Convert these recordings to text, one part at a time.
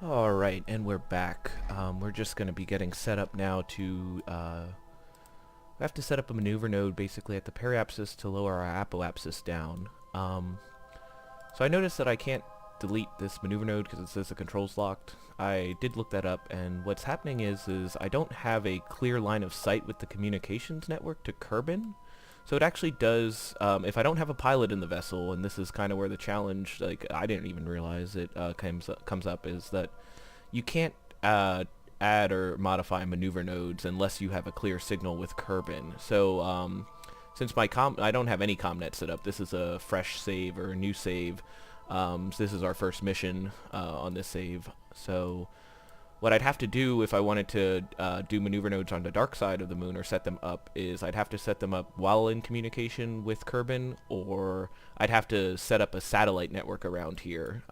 Alright, and we're back. We're just going to be getting set up now to, we have to set up a maneuver node basically at the periapsis to lower our apoapsis down. So I noticed that I can't delete this maneuver node because it says the control's locked. I did look that up, and what's happening is I don't have a clear line of sight with the communications network to Kerbin. So it actually does, if I don't have a pilot in the vessel, and this is kind of where the challenge, like, I didn't even realize it comes up, is that you can't add or modify maneuver nodes unless you have a clear signal with Kerbin. So since I don't have any comnet set up, this is a fresh save or a new save. So this is our first mission on this save. So what I'd have to do if I wanted to do maneuver nodes on the dark side of the moon or set them up is I'd have to set them up while in communication with Kerbin, or I'd have to set up a satellite network around here.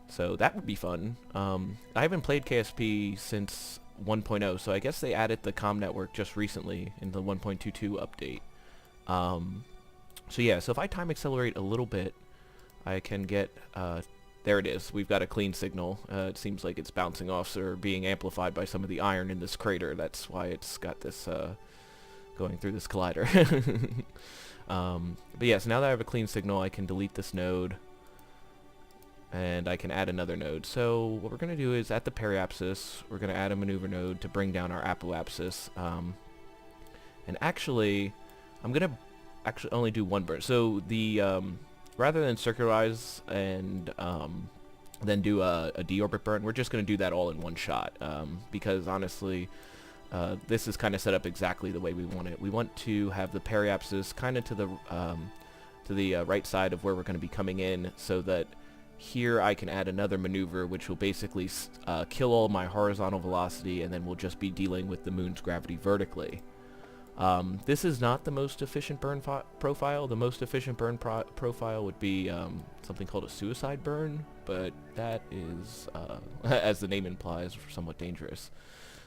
So that would be fun. I haven't played KSP since 1.0, so I guess they added the comm network just recently in the 1.22 update. So yeah, so if I time accelerate a little bit, I can get there it is. We've got a clean signal. It seems like it's bouncing off or being amplified by some of the iron in this crater. That's why it's got this going through this collider. But yes, now that I have a clean signal, I can delete this node, and I can add another node. So what we're going to do is at the periapsis, we're going to add a maneuver node to bring down our apoapsis. And actually, I'm going to only do one burn. So the rather than circularize and then do a deorbit burn, we're just going to do that all in one shot, because honestly, this is kind of set up exactly the way we want it. We want to have the periapsis kind of to the right side of where we're going to be coming in, so that here I can add another maneuver which will basically kill all my horizontal velocity, and then we'll just be dealing with the moon's gravity vertically. This is not the most efficient burn profile. The most efficient burn profile would be something called a suicide burn, but that is, as the name implies, somewhat dangerous.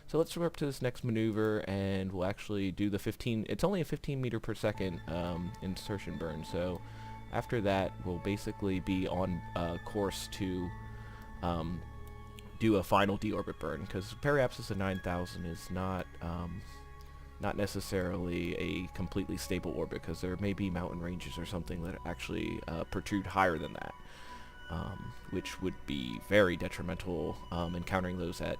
So let's go up to this next maneuver, and we'll actually do the 15, it's only a 15 meter per second insertion burn, so after that we'll basically be on course to do a final deorbit burn, because periapsis of 9,000 is not necessarily a completely stable orbit, because there may be mountain ranges or something that actually protrude higher than that, which would be very detrimental, encountering those at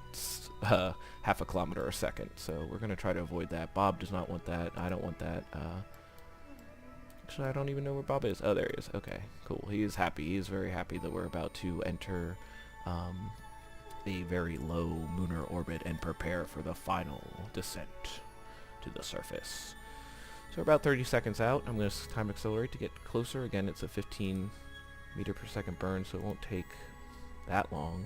half a kilometer a second. So we're going to try to avoid that. Bob does not want that. I don't want that. Actually, I don't even know where Bob is. Oh, there he is. Okay, cool. He is happy. He is very happy that we're about to enter a very low lunar orbit and prepare for the final descent to the surface. So we're about 30 seconds out. I'm going to time accelerate to get closer. Again, it's a 15 meter per second burn, so it won't take that long.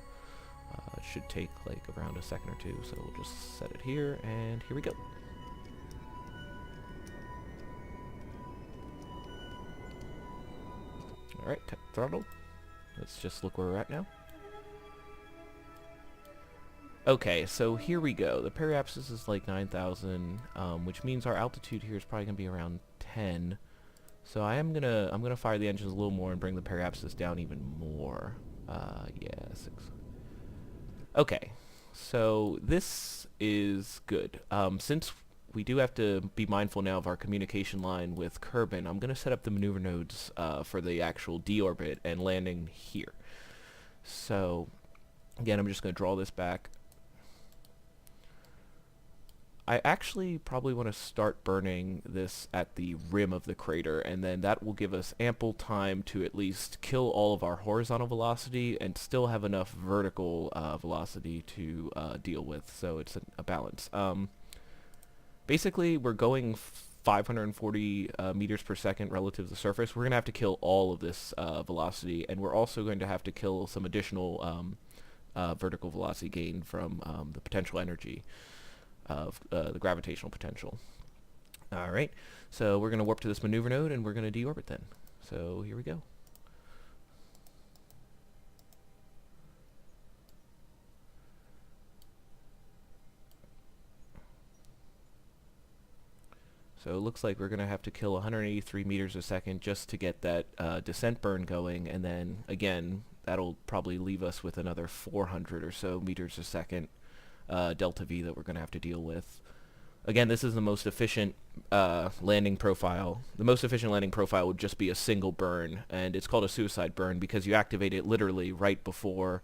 It should take like around a second or two, so we'll just set it here, and here we go. Alright, throttle. Let's just look where we're at now. Okay, so here we go. The periapsis is like 9,000, which means our altitude here is probably gonna be around 10. So I'm gonna fire the engines a little more and bring the periapsis down even more. Yeah, 6. Okay, so this is good. Since we do have to be mindful now of our communication line with Kerbin, I'm gonna set up the maneuver nodes for the actual deorbit and landing here. So again, I'm just gonna draw this back. I actually probably want to start burning this at the rim of the crater, and then that will give us ample time to at least kill all of our horizontal velocity and still have enough vertical velocity to deal with, so it's a balance. Basically, we're going 540 meters per second relative to the surface. We're going to have to kill all of this velocity, and we're also going to have to kill some additional vertical velocity gain from the potential energy of the gravitational potential. Alright, so we're going to warp to this maneuver node, and we're going to deorbit then. So here we go. So it looks like we're going to have to kill 183 meters a second just to get that descent burn going, and then again, that'll probably leave us with another 400 or so meters a second delta V that we're going to have to deal with. Again, this is the most efficient landing profile. The most efficient landing profile would just be a single burn, and it's called a suicide burn because you activate it literally right before,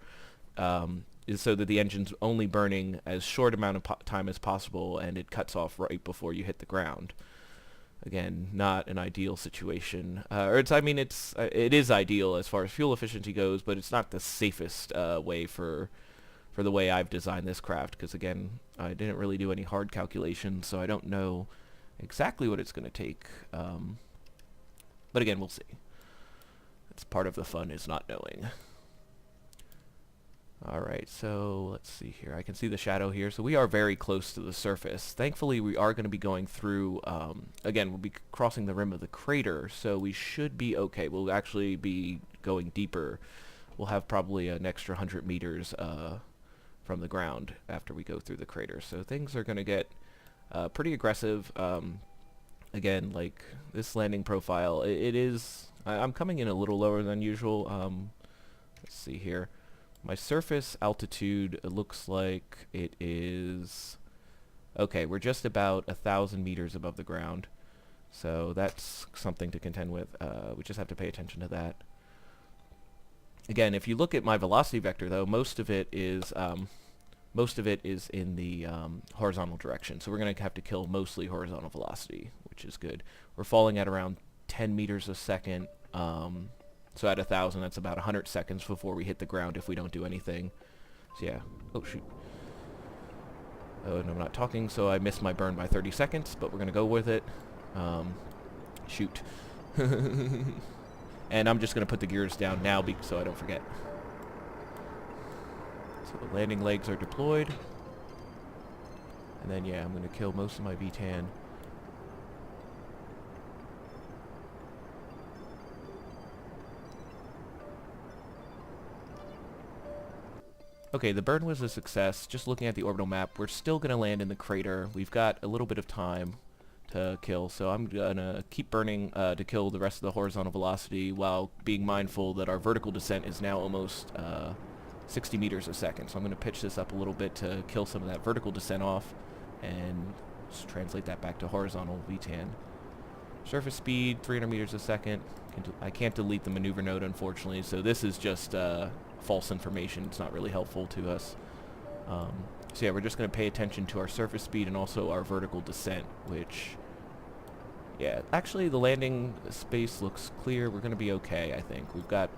so that the engine's only burning as short amount of time as possible, and it cuts off right before you hit the ground. Again, not an ideal situation, it is ideal as far as fuel efficiency goes, but it's not the safest way for the way I've designed this craft, because again, I didn't really do any hard calculations, so I don't know exactly what it's going to take. But again, we'll see. It's part of the fun is not knowing. Alright, so let's see here. I can see the shadow here, so we are very close to the surface. Thankfully, we are going to be going through, again, we'll be crossing the rim of the crater, so we should be okay. We'll actually be going deeper. We'll have probably an extra 100 meters from the ground after we go through the crater. So things are going to get pretty aggressive. Again, like this landing profile, I'm coming in a little lower than usual. Let's see here. My surface altitude, it looks like it is... Okay, we're just about 1,000 meters above the ground. So that's something to contend with. We just have to pay attention to that. Again, if you look at my velocity vector, though, most of it is in the horizontal direction. So we're going to have to kill mostly horizontal velocity, which is good. We're falling at around 10 meters a second. So at 1,000, that's about 100 seconds before we hit the ground if we don't do anything. So yeah. Oh, shoot. Oh, and I'm not talking, so I missed my burn by 30 seconds, but we're going to go with it. Shoot. And I'm just going to put the gears down now so I don't forget. So the landing legs are deployed. And then, yeah, I'm going to kill most of my VTAN. Okay, the burn was a success. Just looking at the orbital map, we're still going to land in the crater. We've got a little bit of time to kill, so I'm going to keep burning to kill the rest of the horizontal velocity while being mindful that our vertical descent is now almost 60 meters a second. So I'm going to pitch this up a little bit to kill some of that vertical descent off and just translate that back to horizontal VTAN. Surface speed, 300 meters a second. I can't delete the maneuver node, unfortunately, so this is just false information. It's not really helpful to us. So yeah, we're just going to pay attention to our surface speed and also our vertical descent, which, yeah, actually the landing space looks clear. We're going to be okay, I think. We've got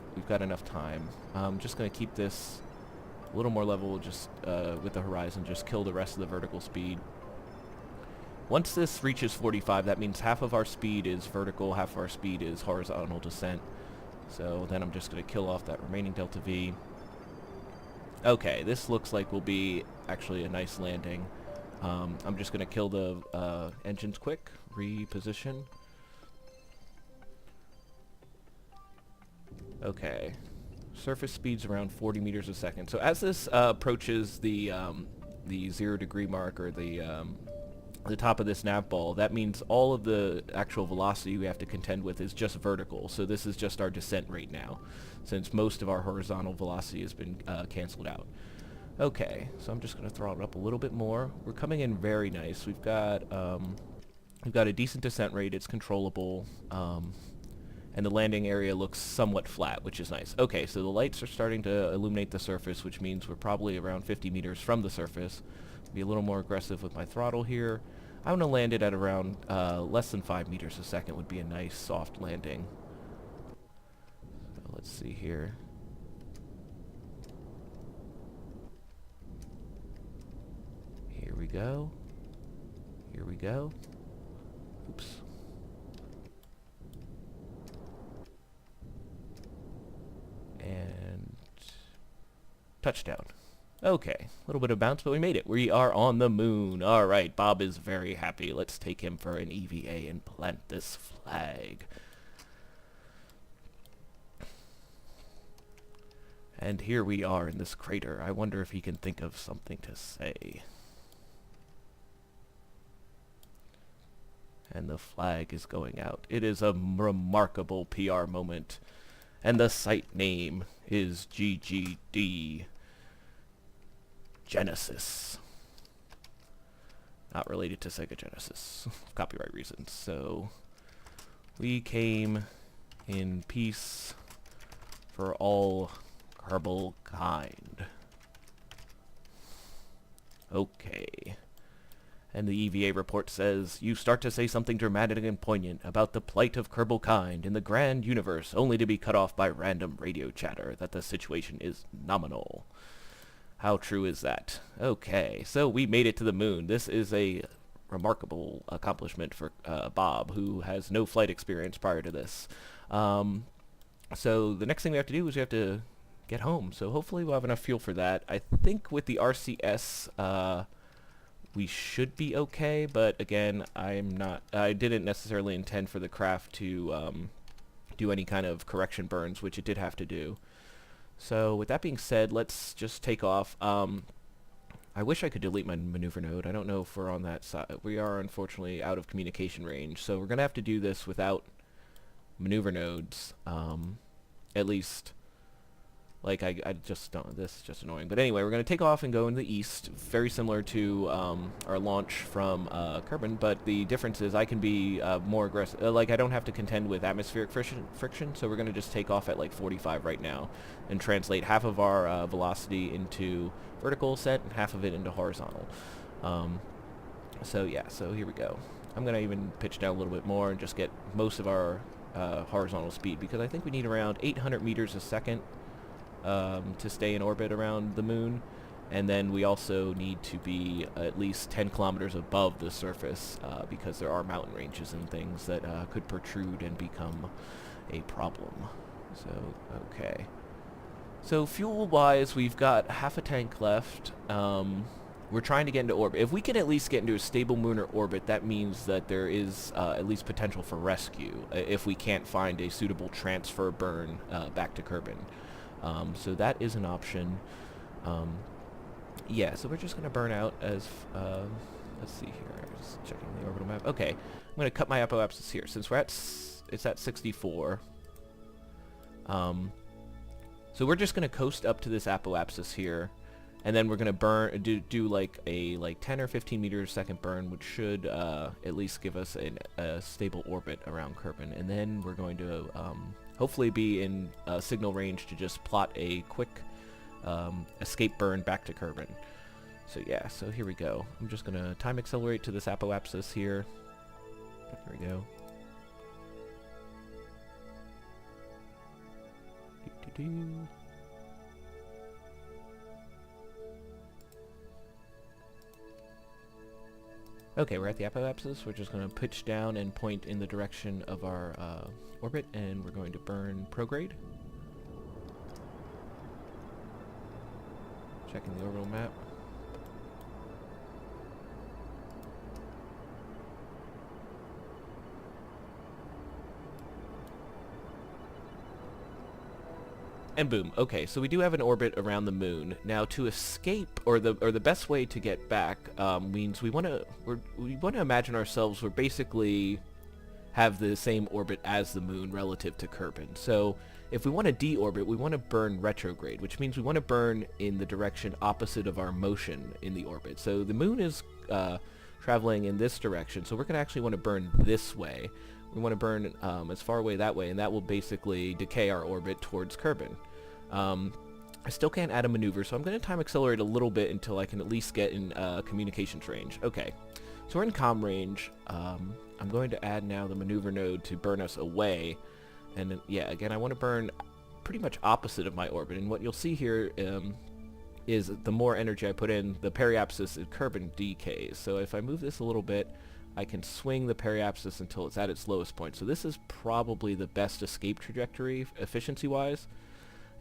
enough time. I'm just going to keep this a little more level just with the horizon, just kill the rest of the vertical speed. Once this reaches 45, that means half of our speed is vertical, half of our speed is horizontal descent. So then I'm just going to kill off that remaining delta V. Okay, this looks like will be actually a nice landing. I'm just going to kill the engines quick, reposition. Okay, surface speed's around 40 meters a second. So as this approaches the 0 degree mark, or the top of this nav ball, that means all of the actual velocity we have to contend with is just vertical. So this is just our descent rate now, since most of our horizontal velocity has been canceled out. Okay, so I'm just going to throttle it up a little bit more. We're coming in very nice. We've got a decent descent rate. It's controllable, and the landing area looks somewhat flat, which is nice. Okay, so the lights are starting to illuminate the surface, which means we're probably around 50 meters from the surface. Be a little more aggressive with my throttle here. I'm going to land it at around less than 5 meters a second would be a nice soft landing. So let's see here. Here we go. Here we go. Oops. And touchdown. Okay, a little bit of bounce, but we made it. We are on the moon. All right, Bob is very happy. Let's take him for an EVA and plant this flag. And here we are in this crater. I wonder if he can think of something to say. And the flag is going out. It is a remarkable PR moment. And the site name is GGD Genesis. Not related to Sega Genesis, copyright reasons. So we came in peace for all Kerbal kind. Okay. And the EVA report says, you start to say something dramatic and poignant about the plight of Kerbal kind in the grand universe, only to be cut off by random radio chatter that the situation is nominal. How true is that? Okay, so we made it to the moon. This is a remarkable accomplishment for Bob, who has no flight experience prior to this. So the next thing we have to do is we have to get home. So hopefully we'll have enough fuel for that. I think with the RCS, we should be okay, but again, I didn't necessarily intend for the craft to do any kind of correction burns, which it did have to do. So with that being said, let's just take off. I wish I could delete my maneuver node. I don't know if we're on that side. We are unfortunately out of communication range, so we're going to have to do this without maneuver nodes, at least. Like, I just don't, this is just annoying. But anyway, we're going to take off and go in the east, very similar to our launch from Kerbin, but the difference is I can be more aggressive. Like, I don't have to contend with atmospheric friction, so we're going to just take off at like 45 right now and translate half of our velocity into vertical set and half of it into horizontal. So yeah, so here we go. I'm going to even pitch down a little bit more and just get most of our horizontal speed, because I think we need around 800 meters a second to stay in orbit around the moon, and then we also need to be at least 10 kilometers above the surface because there are mountain ranges and things that could protrude and become a problem. So, okay. So fuel-wise, we've got half a tank left. We're trying to get into orbit. If we can at least get into a stable lunar orbit, that means that there is at least potential for rescue if we can't find a suitable transfer burn back to Kerbin. So that is an option. Yeah, so we're just going to burn out as, let's see here, just checking the orbital map. Okay, I'm going to cut my apoapsis here. Since we're at, it's at 64. So we're just going to coast up to this apoapsis here, and then we're going to burn, do like a 10 or 15 meters a second burn, which should at least give us a stable orbit around Kerbin. And then we're going to hopefully be in signal range to just plot a quick escape burn back to Kerbin. So yeah, so here we go. I'm just going to time accelerate to this apoapsis here. Here we go. Okay, we're at the apoapsis. We're just going to pitch down and point in the direction of our orbit, and we're going to burn prograde. Checking the orbital map. And boom. Okay, so we do have an orbit around the moon. Now, to escape, or the best way to get back, means we want to imagine ourselves, we're basically have the same orbit as the moon relative to Kerbin. So if we want to deorbit, we want to burn retrograde, which means we want to burn in the direction opposite of our motion in the orbit. So the moon is traveling in this direction, so we're going to actually want to burn this way. We want to burn as far away that way, and that will basically decay our orbit towards Kerbin. I still can't add a maneuver, so I'm going to time accelerate a little bit until I can at least get in communications range. Okay, so we're in comm range. I'm going to add now the maneuver node to burn us away. And then, yeah, again, I want to burn pretty much opposite of my orbit. And what you'll see here is the more energy I put in, the periapsis at Kerbin decays. So if I move this a little bit, I can swing the periapsis until it's at its lowest point. So this is probably the best escape trajectory efficiency-wise.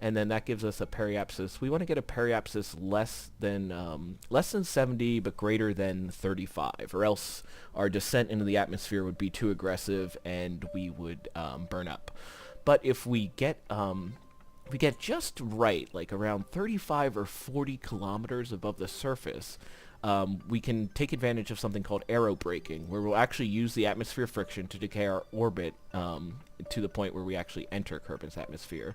And then that gives us a periapsis. We want to get a periapsis less than 70, but greater than 35, or else our descent into the atmosphere would be too aggressive and we would burn up. But if we get just right, like around 35 or 40 kilometers above the surface, we can take advantage of something called aerobraking, where we'll actually use the atmosphere friction to decay our orbit to the point where we actually enter Kerbin's atmosphere.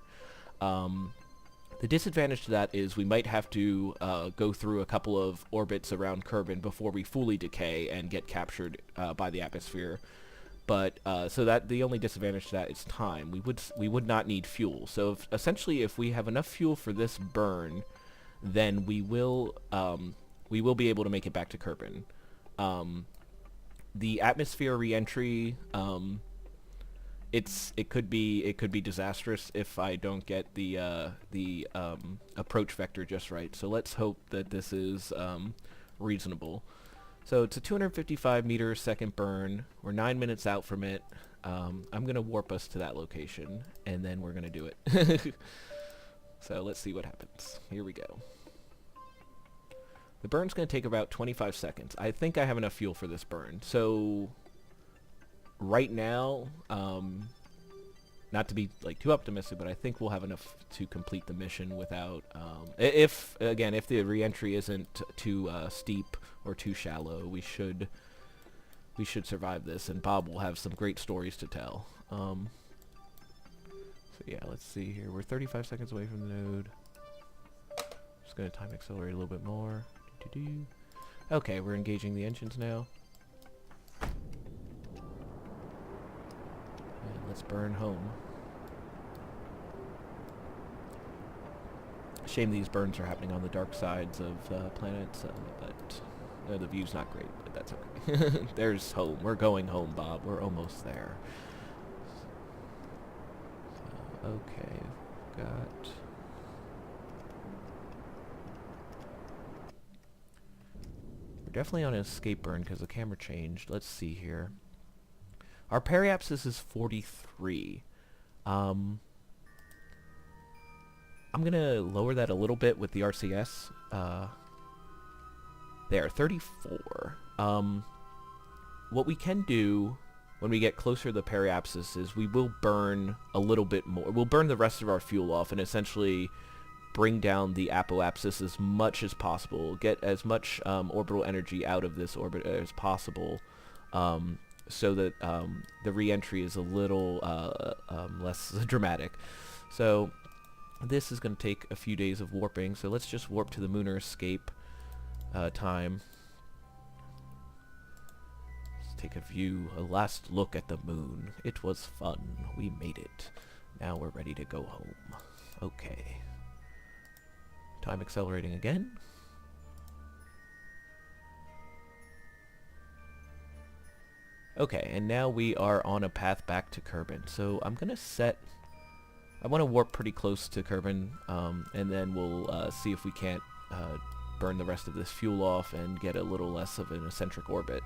The disadvantage to that is we might have to go through a couple of orbits around Kerbin before we fully decay and get captured by the atmosphere. But so that the only disadvantage to that is time. We would not need fuel. So essentially, if we have enough fuel for this burn, then we will be able to make it back to Kerbin. The atmosphere reentry, it could be disastrous if I don't get the approach vector just right. So let's hope that this is reasonable. So it's a 255 meter second burn. We're 9 minutes out from it. I'm gonna warp us to that location, and then we're gonna do it. So let's see what happens. Here we go. The burn's gonna take about 25 seconds. I think I have enough fuel for this burn. So right now, not to be like too optimistic, but I think we'll have enough to complete the mission without, if the reentry isn't too steep or too shallow, we should survive this, and Bob will have some great stories to tell. So yeah, let's see here. We're 35 seconds away from the node. Just gonna time accelerate a little bit more. Okay, we're engaging the engines now. And let's burn home. Shame these burns are happening on the dark sides of planets, but the view's not great, but that's okay. There's home. We're going home, Bob. We're almost there. So, okay, we've got... We're definitely on an escape burn because the camera changed. Let's see here. Our periapsis is 43. I'm gonna lower that a little bit with the RCS. There, 34. What we can do when we get closer to the periapsis is we will burn a little bit more. We'll burn the rest of our fuel off and essentially bring down the apoapsis as much as possible. Get as much orbital energy out of this orbit as possible, so that the re-entry is a little less dramatic. So this is going to take a few days of warping, so let's just warp to the lunar escape time. Let's take a last look at the moon. It was fun. We made it. Now we're ready to go home. Okay. Time accelerating again. Okay, and now we are on a path back to Kerbin. So I'm going to set... I want to warp pretty close to Kerbin, and then we'll see if we can't burn the rest of this fuel off and get a little less of an eccentric orbit.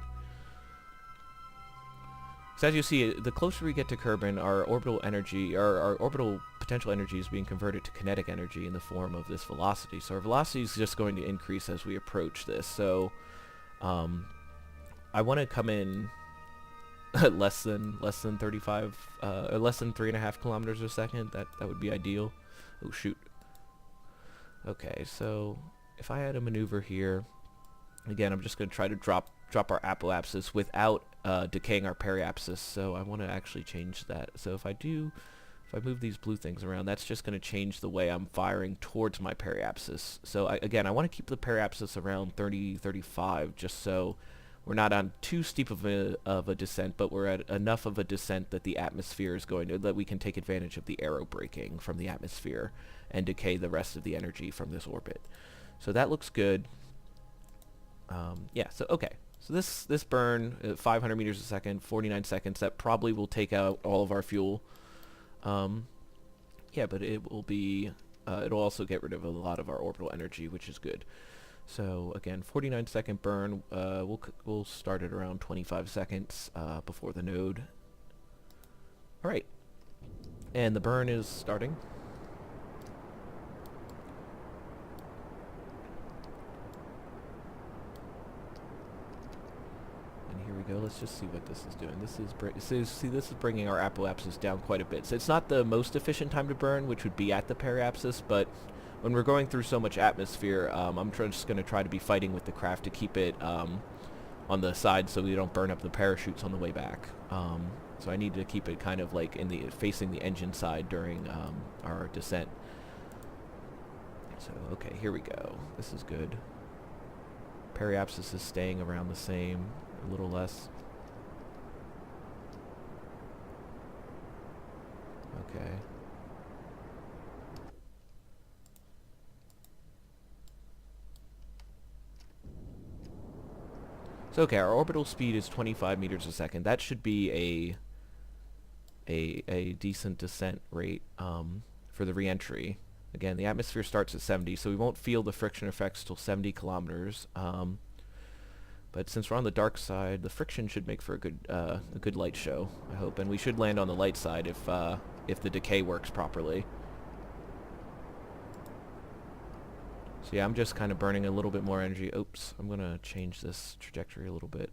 So as you see, the closer we get to Kerbin, our orbital energy, our orbital potential energy is being converted to kinetic energy in the form of this velocity. So our velocity is just going to increase as we approach this. So I want to come in less than 35, or less than 3.5 kilometers a second. That would be ideal. Oh shoot. Okay, so if I had a maneuver here, again, I'm just going to try to drop our apoapsis without decaying our periapsis. So I want to actually change that. So if I move these blue things around, that's just going to change the way I'm firing towards my periapsis. So again, I want to keep the periapsis around 30-35, just so we're not on too steep of a descent, but we're at enough of a descent that the atmosphere is going to, that we can take advantage of the aerobraking from the atmosphere and decay the rest of the energy from this orbit. So that looks good. Yeah, so okay. So this burn, 500 meters a second, 49 seconds, that probably will take out all of our fuel. Yeah, but it will be, it'll also get rid of a lot of our orbital energy, which is good. So again, 49 second burn, we'll start at around 25 seconds before the node. Alright, and the burn is starting. Go. Let's just see what this is doing. This is bringing our apoapsis down quite a bit. So it's not the most efficient time to burn, which would be at the periapsis, but when we're going through so much atmosphere, I'm just going to try to be fighting with the craft to keep it on the side so we don't burn up the parachutes on the way back. So I need to keep it kind of like facing the engine side during our descent. So, okay, here we go. This is good. Periapsis is staying around the same, a little less. Okay. So, okay, our orbital speed is 25 meters a second. That should be a decent descent rate for the re-entry. Again, the atmosphere starts at 70, so we won't feel the friction effects till 70 kilometers. But since we're on the dark side, the friction should make for a good light show, I hope. And we should land on the light side if the decay works properly. So yeah, I'm just kind of burning a little bit more energy. Oops, I'm gonna change this trajectory a little bit.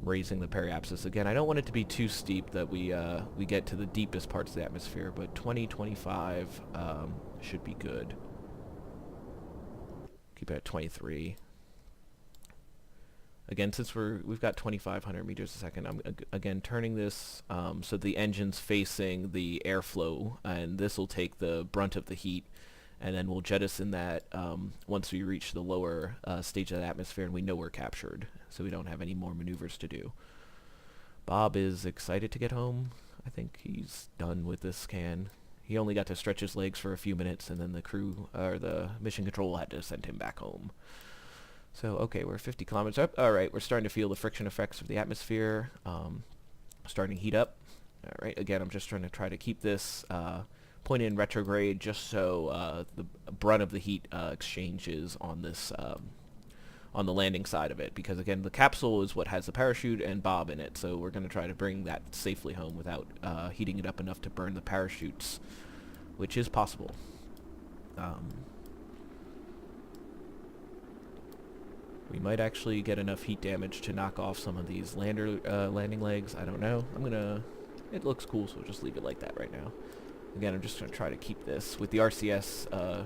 Raising the periapsis again. I don't want it to be too steep that we get to the deepest parts of the atmosphere, but 25 should be good. Keep it at 23. Again, since we've got 2,500 meters a second, I'm again turning this so the engine's facing the airflow, and this will take the brunt of the heat, and then we'll jettison that once we reach the lower stage of the atmosphere and we know we're captured, so we don't have any more maneuvers to do. Bob is excited to get home. I think he's done with this scan. He only got to stretch his legs for a few minutes, and then the crew, or the mission control, had to send him back home. So, okay, we're 50 kilometers up. All right, we're starting to feel the friction effects of the atmosphere. Starting to heat up. All right, again, I'm just trying to keep this point in retrograde just so the brunt of the heat exchanges on this on the landing side of it, because again, the capsule is what has the parachute and Bob in it, so we're going to try to bring that safely home without heating it up enough to burn the parachutes, which is possible. We might actually get enough heat damage to knock off some of these landing legs. I don't know. It looks cool, so we'll just leave it like that right now. Again, I'm just going to try to keep this with the RCS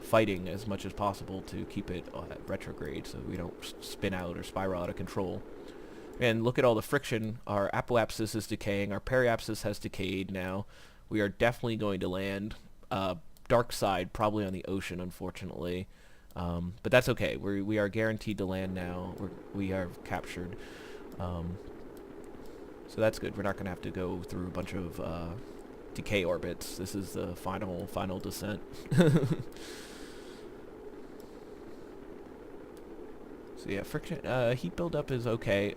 fighting as much as possible to keep it at retrograde so we don't spin out or spiral out of control. And look at all the friction. Our apoapsis is decaying. Our periapsis has decayed now. We are definitely going to land dark side, probably on the ocean, unfortunately. But that's okay. We are guaranteed to land now. We are captured. So that's good. We're not going to have to go through a bunch of decay orbits. This is the final descent. So yeah, friction heat buildup is okay.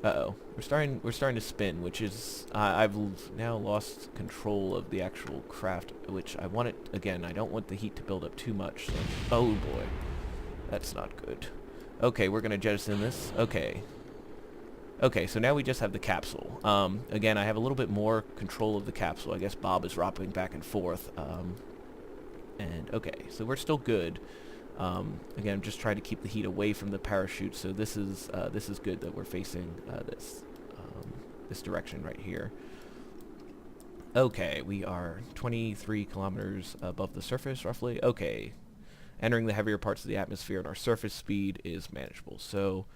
Uh-oh. We're starting to spin, which is I've now lost control of the actual craft, which I want it again. I don't want the heat to build up too much. So, oh boy. That's not good. Okay, we're going to jettison this. Okay. Okay, so now we just have the capsule. Again, I have a little bit more control of the capsule. I guess Bob is rocking back and forth. And okay, so we're still good. Again, I'm just trying to keep the heat away from the parachute, so this is good that we're facing this direction right here. Okay, we are 23 kilometers above the surface, roughly. Okay, entering the heavier parts of the atmosphere, and our surface speed is manageable. So,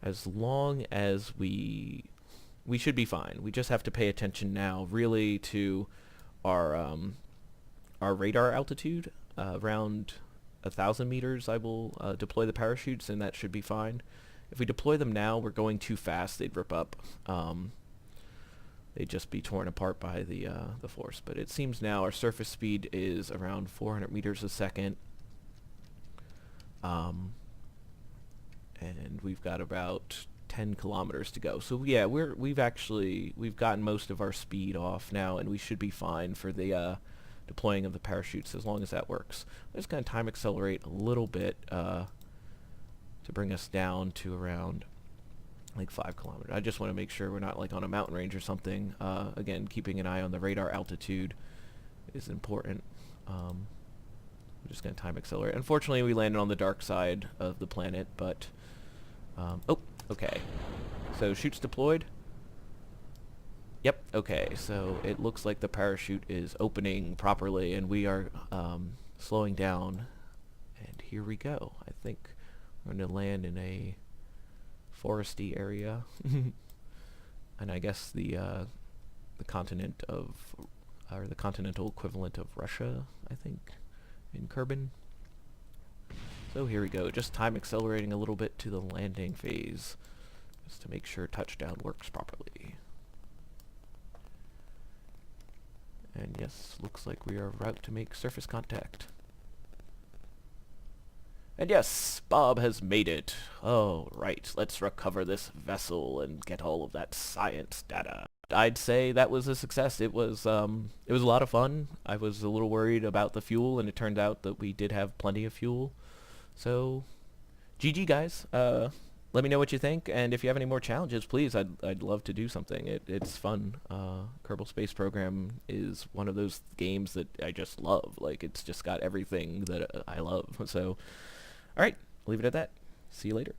as long as we should be fine. We just have to pay attention now, really, to our radar altitude around 1,000 meters. I will deploy the parachutes, and that should be fine. If we deploy them now, we're going too fast. They'd rip up. They'd just be torn apart by the force. But it seems now our surface speed is around 400 meters a second. And we've got about 10 kilometers to go. So yeah, we've gotten most of our speed off now, and we should be fine for the deploying of the parachutes as long as that works. I'm just going to time accelerate a little bit to bring us down to around like 5 kilometers. I just want to make sure we're not like on a mountain range or something. Again, keeping an eye on the radar altitude is important. I'm just going to time accelerate. Unfortunately, we landed on the dark side of the planet, but oh, okay. So chutes deployed. Yep, okay, so it looks like the parachute is opening properly and we are slowing down. And here we go. I think we're going to land in a foresty area. And I guess the continent of, or the continental equivalent of Russia, I think, in Kerbin. So here we go, just time accelerating a little bit to the landing phase, just to make sure touchdown works properly. And yes, looks like we are about to make surface contact. And yes, Bob has made it. Oh, right, let's recover this vessel and get all of that science data. I'd say that was a success. It was a lot of fun. I was a little worried about the fuel, and it turned out that we did have plenty of fuel. So, GG guys. Let me know what you think, and if you have any more challenges, please, I'd love to do something. It's fun. Kerbal Space Program is one of those games that I just love. Like, it's just got everything that I love. So, alright, leave it at that. See you later.